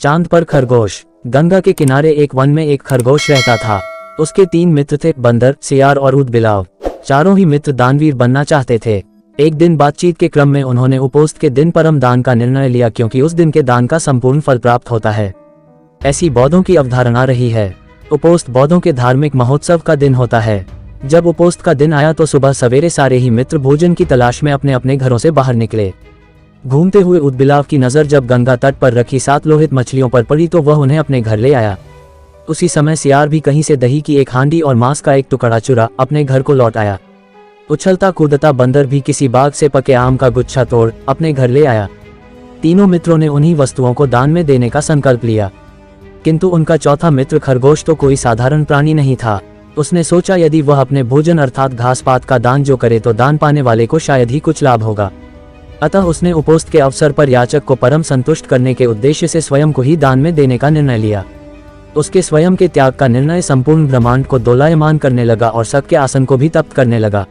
चांद पर खरगोश। गंगा के किनारे एक वन में एक खरगोश रहता था। उसके 3 मित्र थे, बंदर, सियार और ऊदबिलाव। चारों ही मित्र दानवीर बनना चाहते थे। एक दिन बातचीत के क्रम में उन्होंने उपोस्त के दिन परम दान का निर्णय लिया, क्योंकि उस दिन के दान का संपूर्ण फल प्राप्त होता है। ऐसी बौद्धों की अवधारणा रही है। उपोस्त बौद्धों के धार्मिक महोत्सव का दिन होता है। जब उपोस्त का दिन आया तो सुबह सवेरे सारे ही मित्र भोजन की तलाश में अपने अपने घरों से बाहर निकले। घूमते हुए ऊदबिलाव की नजर जब गंगा तट पर रखी 7 लोहित मछलियों पर पड़ी तो वह उन्हें अपने घर ले आया। उसी समय सियार भी कहीं से दही की एक हांडी और मांस का एक टुकड़ा चुरा अपने घर को लौट आया। उछलता कूदता बंदर भी किसी बाग से पके आम का गुच्छा तोड़ अपने घर ले आया। तीनों मित्रों ने उन्हीं वस्तुओं को दान में देने का संकल्प लिया, किंतु उनका चौथा मित्र खरगोश तो कोई साधारण प्राणी नहीं था। उसने सोचा यदि वह अपने भोजन अर्थात घास पात का दान जो करे तो दान पाने वाले को शायद ही कुछ लाभ होगा। अतः उसने उपोस्त के अवसर पर याचक को परम संतुष्ट करने के उद्देश्य से स्वयं को ही दान में देने का निर्णय लिया। उसके स्वयं के त्याग का निर्णय संपूर्ण ब्रह्मांड को दोलायमान करने लगा और शक के आसन को भी तप्त करने लगा।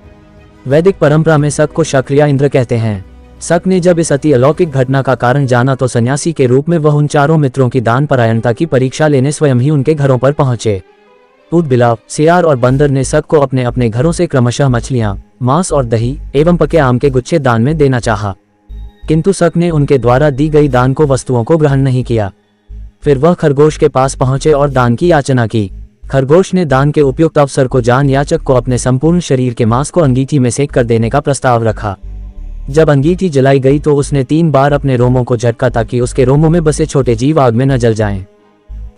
वैदिक परंपरा में शक को शक या इंद्र कहते हैं। शक ने जब इस अति अलौकिक घटना का कारण जाना तो सन्यासी के रूप में वह उन चारों मित्रों की दान परायणता की परीक्षा लेने स्वयं ही उनके घरों पर पहुंचे। ऊदबिलाव, सियार और बंदर ने शक को अपने अपने घरों से क्रमशः मछलियां, मांस और दही एवं पके आम के गुच्छे दान में देना चाहा, किंतु शक ने उनके द्वारा दी गई दान को वस्तुओं को ग्रहण नहीं किया। फिर वह खरगोश के पास पहुंचे और दान की याचना की। खरगोश ने दान के उपयुक्त अवसर को जान याचक को अपने संपूर्ण शरीर के मांस को अंगीठी में सेक कर देने का प्रस्ताव रखा। जब अंगीठी जलाई गई तो उसने 3 बार अपने रोमों को झटका ताकि उसके रोमों में बसे छोटे जीव आग में न जल जाएं।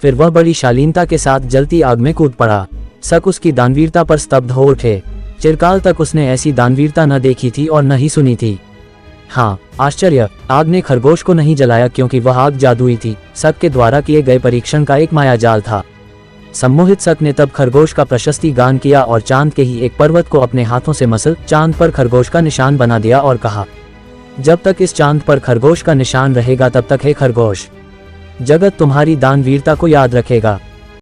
फिर वह बड़ी शालीनता के साथ जलती आग में कूद पड़ा। शक उसकी दानवीरता पर स्तब्ध हो उठे। चिरकाल तक उसने ऐसी दानवीरता न देखी थी और न ही सुनी थी। हाँ, आश्चर्य, आग ने खरगोश को नहीं जलाया क्योंकि वह आग जादुई थी, शक के द्वारा किए गए परीक्षण का एक मायाजाल था। सम्मोहित शक ने तब खरगोश का प्रशस्ति गान किया और चांद के ही एक पर्वत को अपने हाथों से मसल चांद पर खरगोश का निशान बना दिया और कहा, जब तक इस चांद पर खरगोश का निशान रहेगा तब तक हे खरगोश, जगत तुम्हारी दानवीरता को याद रखेगा।